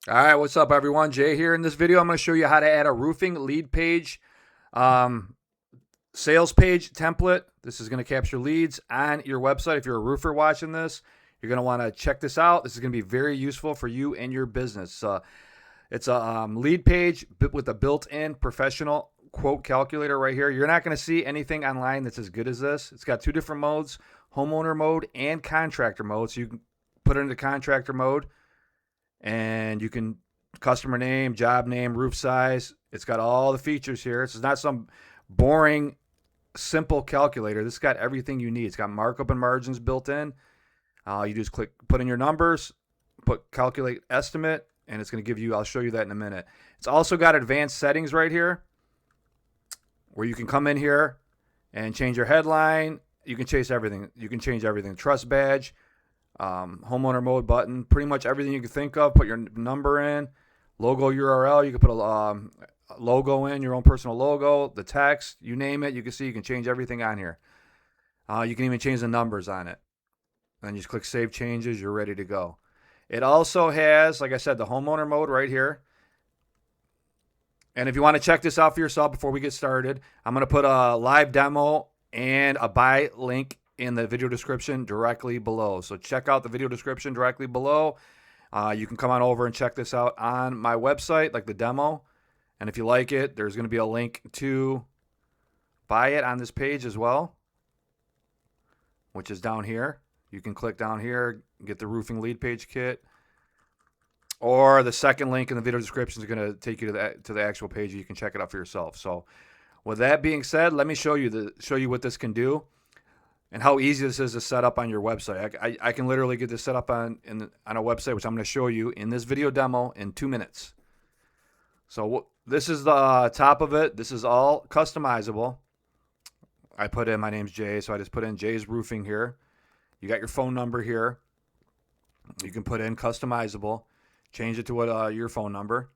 All right, what's up, everyone? Jay here. In this video, I'm going to show you how to add a roofing lead page, sales page template. This is going to capture leads on your website. If you're a roofer watching this, you're going to want to check this out. This is going to be very useful for you and your business. It's a lead page with a built-in professional quote calculator right here. You're not going to see anything online that's as good as this. It's got two different modes, homeowner mode and contractor mode. So you can put it into contractor mode, and you can customer name, job name, roof size. It's got all the features here. It's not some boring, simple calculator. This has got everything you need. It's got markup and margins built in. You just click, put in your numbers, put calculate estimate, and it's going to give you, I'll show you that in a minute. It's also got advanced settings right here where you can come in here and change your headline. You can change everything. You can change everything. Trust badge, homeowner mode button, pretty much everything you can think of. Put your number in, logo URL. You can put a logo in, your own personal logo, the text, you name it. You can see you can change everything on here. You can even change the numbers on it. And you just click Save Changes. You're ready to go. It also has, like I said, the homeowner mode right here. And if you want to check this out for yourself before we get started, I'm going to put a live demo and a buy link in the video description directly below. So check out the video description directly below. You can come on over and check this out on my website, like the demo. And if you like it, there's going to be a link to buy it on this page as well, which is down here. You can click down here, get the roofing lead page kit. Or the second link in the video description is going to take you to the actual page. You can check it out for yourself. So with that being said, let me show you what this can do and how easy this is to set up on your website. I can literally get this set up on a website, which I'm going to show you in this video demo in 2 minutes. So this is the top of it. This is all customizable. I put in, my name's Jay, so I just put in Jay's Roofing here. You got your phone number here. You can put in customizable, change it to your phone number.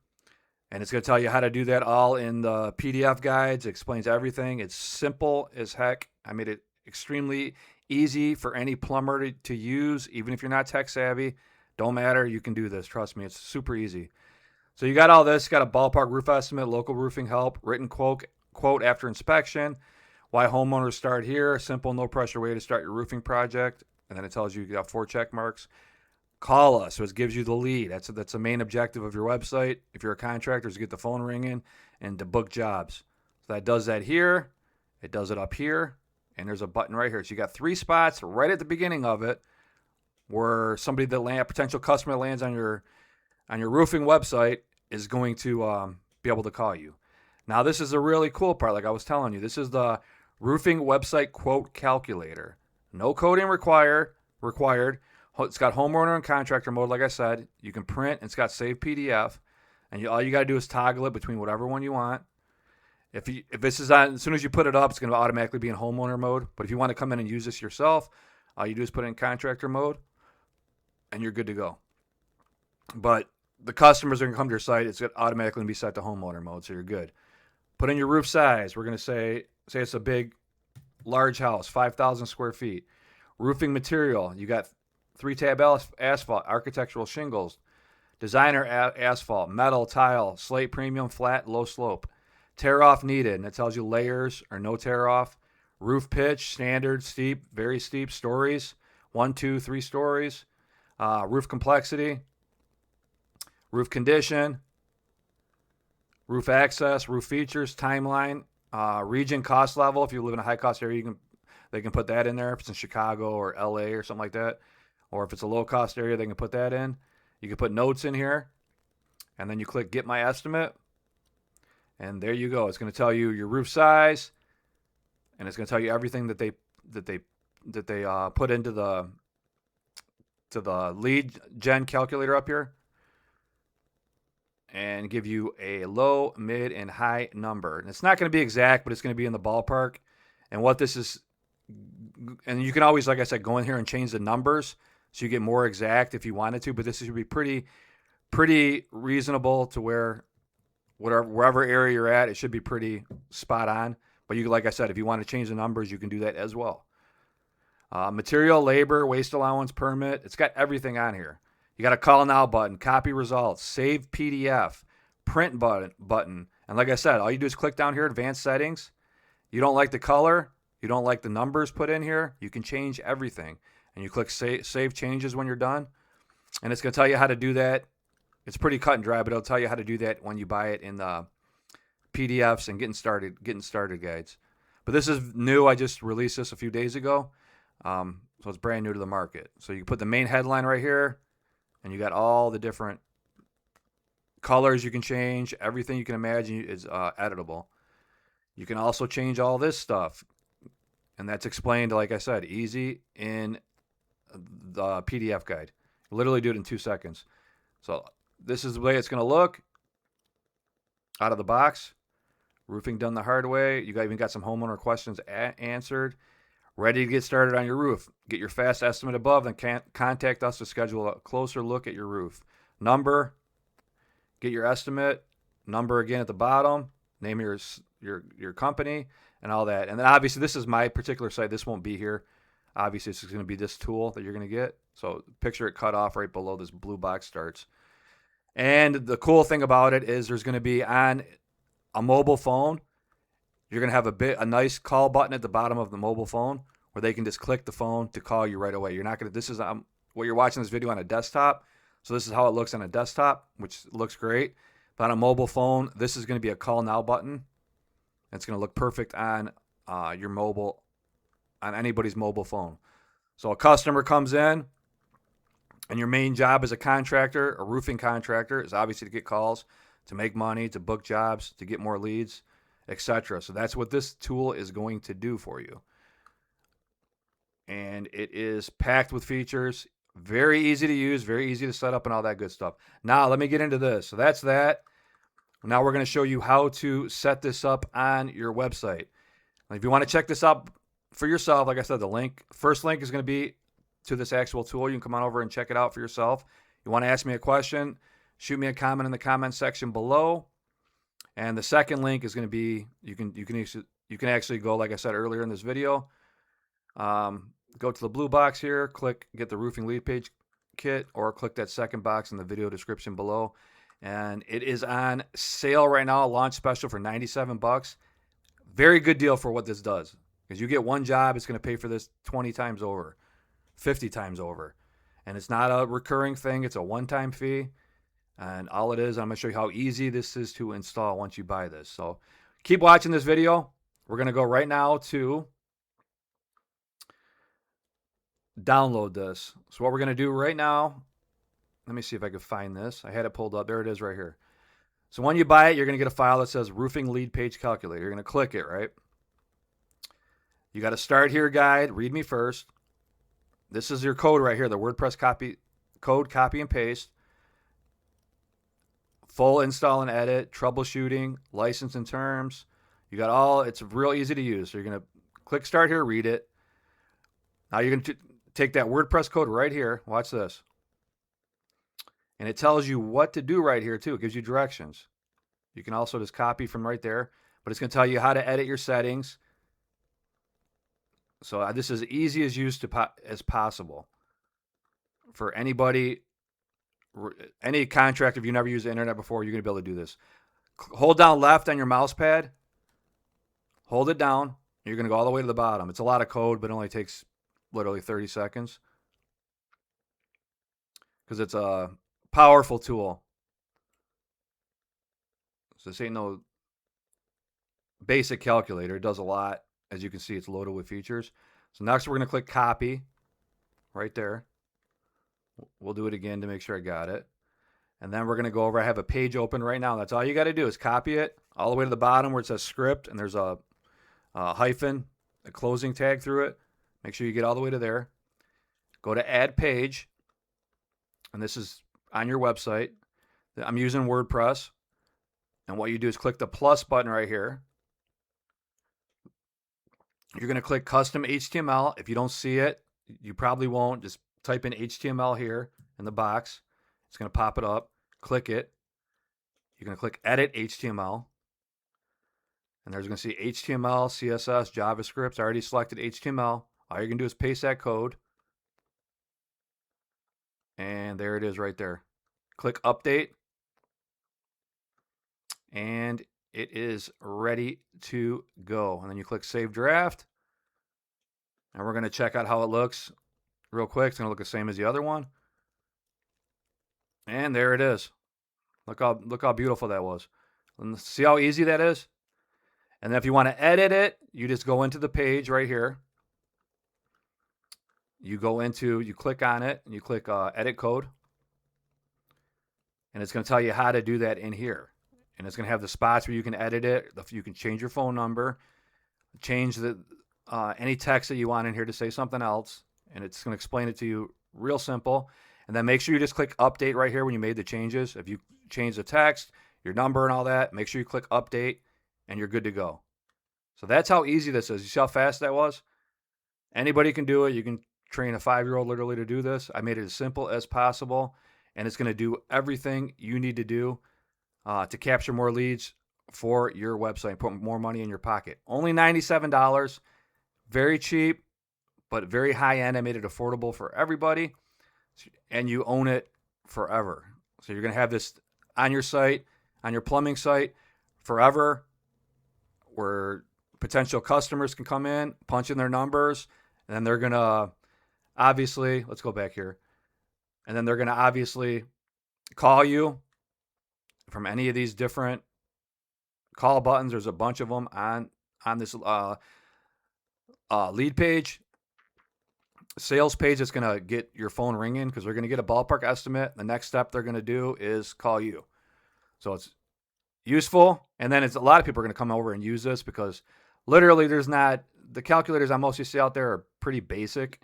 And it's going to tell you how to do that all in the PDF guides. It explains everything. It's simple as heck. I made it extremely easy for any plumber to use, even if you're not tech savvy. Don't matter. You can do this. Trust me. It's super easy. So you got all this. You got a ballpark roof estimate, local roofing help, written quote after inspection, why homeowners start here, simple, no pressure way to start your roofing project. And then it tells you got 4 check marks. Call us, so it gives you the lead. That's the main objective of your website. If you're a contractor, is to get the phone ringing and to book jobs. So that does that here. It does it up here. And there's a button right here. So you got 3 spots right at the beginning of it where somebody potential customer that lands on your roofing website is going to be able to call you. Now, this is a really cool part. Like I was telling you, this is the roofing website quote calculator. No coding required. It's got homeowner and contractor mode, like I said. You can print. It's got save PDF. And all you got to do is toggle it between whatever one you want. If this is on, as soon as you put it up, it's going to automatically be in homeowner mode. But if you want to come in and use this yourself, all you do is put it in contractor mode, and you're good to go. But the customers are going to come to your site. It's automatically going to be set to homeowner mode, so you're good. Put in your roof size. We're going to say it's a big, large house, 5,000 square feet. Roofing material. You got 3-tab asphalt, architectural shingles, designer asphalt, metal, tile, slate, premium, flat, low slope. Tear off needed, and it tells you layers or no tear off. Roof pitch, standard, steep, very steep, stories, 1, 2, 3 stories. Roof complexity, roof condition, roof access, roof features, timeline, region, cost level. If you live in a high cost area, they can put that in there. If it's in Chicago or LA or something like that. Or if it's a low-cost area, they can put that in. You can put notes in here, and then you click Get My Estimate, and there you go. It's going to tell you your roof size, and it's going to tell you everything that they put into the lead gen calculator up here, and give you a low, mid, and high number. And it's not going to be exact, but it's going to be in the ballpark. And what this is, and you can always, like I said, go in here and change the numbers so you get more exact if you wanted to, but this should be pretty reasonable to wherever area you're at, it should be pretty spot on. But you, like I said, if you want to change the numbers, you can do that as well. Material, labor, waste allowance, permit. It's got everything on here. You got a call now button, copy results, save PDF, print button. And like I said, all you do is click down here, advanced settings. You don't like the color, you don't like the numbers put in here, you can change everything. And you click save changes when you're done. And it's going to tell you how to do that. It's pretty cut and dry, but it'll tell you how to do that when you buy it in the PDFs and getting started guides. But this is new. I just released this a few days ago. So it's brand new to the market. So you put the main headline right here, and you got all the different colors you can change. Everything you can imagine is editable. You can also change all this stuff. And that's explained, like I said, easy in the PDF guide. You literally do it in 2 seconds. So this is the way it's going to look out of the box. Roofing done the hard way. You even got some homeowner questions answered. Ready to get started on your roof. Get your fast estimate above, then contact us to schedule a closer look at your roof. Number, get your estimate. Number again at the bottom. Name your company and all that. And then obviously this is my particular site. This won't be here. Obviously this is going to be this tool that you're going to get. So picture it cut off right below this blue box starts. And the cool thing about it is there's going to be on a mobile phone, you're going to have a nice call button at the bottom of the mobile phone where they can just click the phone to call you right away. You're not going to, this is what you're watching this video on a desktop. So this is how it looks on a desktop, which looks great. But on a mobile phone, this is going to be a call now button. It's going to look perfect on your mobile, on anybody's mobile phone. So a customer comes in, and your main job as a contractor, a roofing contractor, is obviously to get calls, to make money, to book jobs, to get more leads, etc. So that's what this tool is going to do for you. And it is packed with features, very easy to use, very easy to set up, and all that good stuff. Now let me get into this. So that's that. Now we're going to show you how to set this up on your website. And if you want to check this out for yourself, like I said, the first link is going to be to this actual tool. You can come on over and check it out for yourself. You want to ask me a question, shoot me a comment in the comment section below. And the second link is going to be, you can actually go, like I said earlier in this video, go to the blue box here, click get the roofing lead page kit, or click that second box in the video description below. And it is on sale right now, launch special for $97. Very good deal for what this does. Because you get one job, it's going to pay for this 20 times over, 50 times over. And it's not a recurring thing, it's a one-time fee. And all it is, I'm going to show you how easy this is to install once you buy this. So keep watching this video. We're going to go right now to download this. So what we're going to do right now, let me see if I can find this. I had it pulled up. There it is right here. So when you buy it, you're going to get a file that says Roofing Lead Page Calculator. You're going to click it, right? You got to start here guide, read me first. This is your code right here, the WordPress code, copy and paste. Full install and edit, troubleshooting, license and terms. You got all, it's real easy to use. So you're going to click start here, read it. Now you're going to take that WordPress code right here. Watch this. And it tells you what to do right here too. It gives you directions. You can also just copy from right there, but it's going to tell you how to edit your settings. So this is as easy as as possible for anybody, any contractor. If you never used the internet before, you're going to be able to do this. Hold down left on your mouse pad. Hold it down. You're going to go all the way to the bottom. It's a lot of code, but it only takes literally 30 seconds because it's a powerful tool. So this ain't no basic calculator. It does a lot. As you can see, it's loaded with features. So next we're going to click copy right there. We'll do it again to make sure I got it. And then we're going to go over. I have a page open right now. That's all you got to do is copy it all the way to the bottom where it says script, and there's a hyphen, a closing tag through it. Make sure you get all the way to there. Go to add page. And this is on your website. I'm using WordPress. And what you do is click the plus button right here. You're going to click custom HTML. If you don't see it, you probably won't. Just type in HTML here in the box. It's going to pop it up. Click it. You're going to click edit HTML. And there's going to see HTML, CSS, JavaScript. I already selected HTML. All you're going to do is paste that code. And there it is right there. Click update. And it is ready to go. And then you click save draft. And we're going to check out how it looks real quick. It's going to look the same as the other one. And there it is. Look how beautiful that was. And see how easy that is? And then if you want to edit it, you just go into the page right here. You click on it, and you click edit code. And it's going to tell you how to do that in here. And it's going to have the spots where you can edit it. You can change your phone number, change any text that you want in here to say something else. And it's going to explain it to you real simple. And then make sure you just click update right here when you made the changes. If you change the text, your number and all that, make sure you click update and you're good to go. So that's how easy this is. You see how fast that was? Anybody can do it. You can train a 5-year-old literally to do this. I made it as simple as possible, and it's going to do everything you need to do to capture more leads for your website and put more money in your pocket. Only $97. Very cheap, but very high-end. I made it affordable for everybody, and you own it forever. So you're going to have this on your site, on your plumbing site, forever, where potential customers can come in, punch in their numbers, and then they're going to obviously, let's go back here, and then they're going to obviously call you from any of these different call buttons. There's a bunch of them on this lead page, sales page that's going to get your phone ringing because they're going to get a ballpark estimate. The next step they're going to do is call you. So it's useful. And then a lot of people are going to come over and use this because literally the calculators I mostly see out there are pretty basic.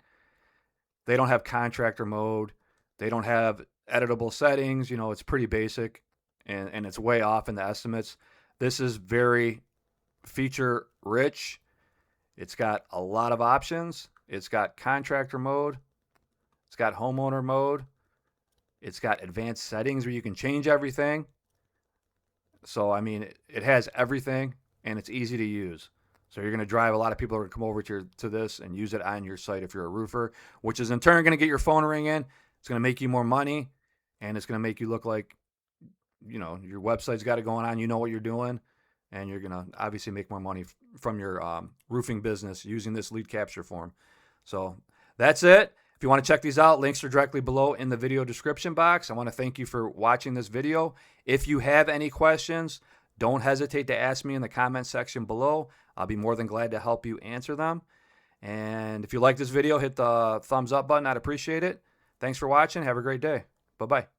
They don't have contractor mode. They don't have editable settings. It's pretty basic and it's way off in the estimates. This is very feature rich. It's got a lot of options. It's got contractor mode. It's got homeowner mode. It's got advanced settings where you can change everything. So, I mean, it has everything, and it's easy to use. So you're going to drive a lot of people to come over to this and use it on your site if you're a roofer, which is in turn going to get your phone ringing. It's going to make you more money, and it's going to make you look like, your website's got it going on. You know what you're doing, and you're going to obviously make more money from your roofing business using this lead capture form. So that's it. If you want to check these out, links are directly below in the video description box. I want to thank you for watching this video. If you have any questions, don't hesitate to ask me in the comment section below. I'll be more than glad to help you answer them. And if you like this video, hit the thumbs up button. I'd appreciate it. Thanks for watching. Have a great day. Bye-bye.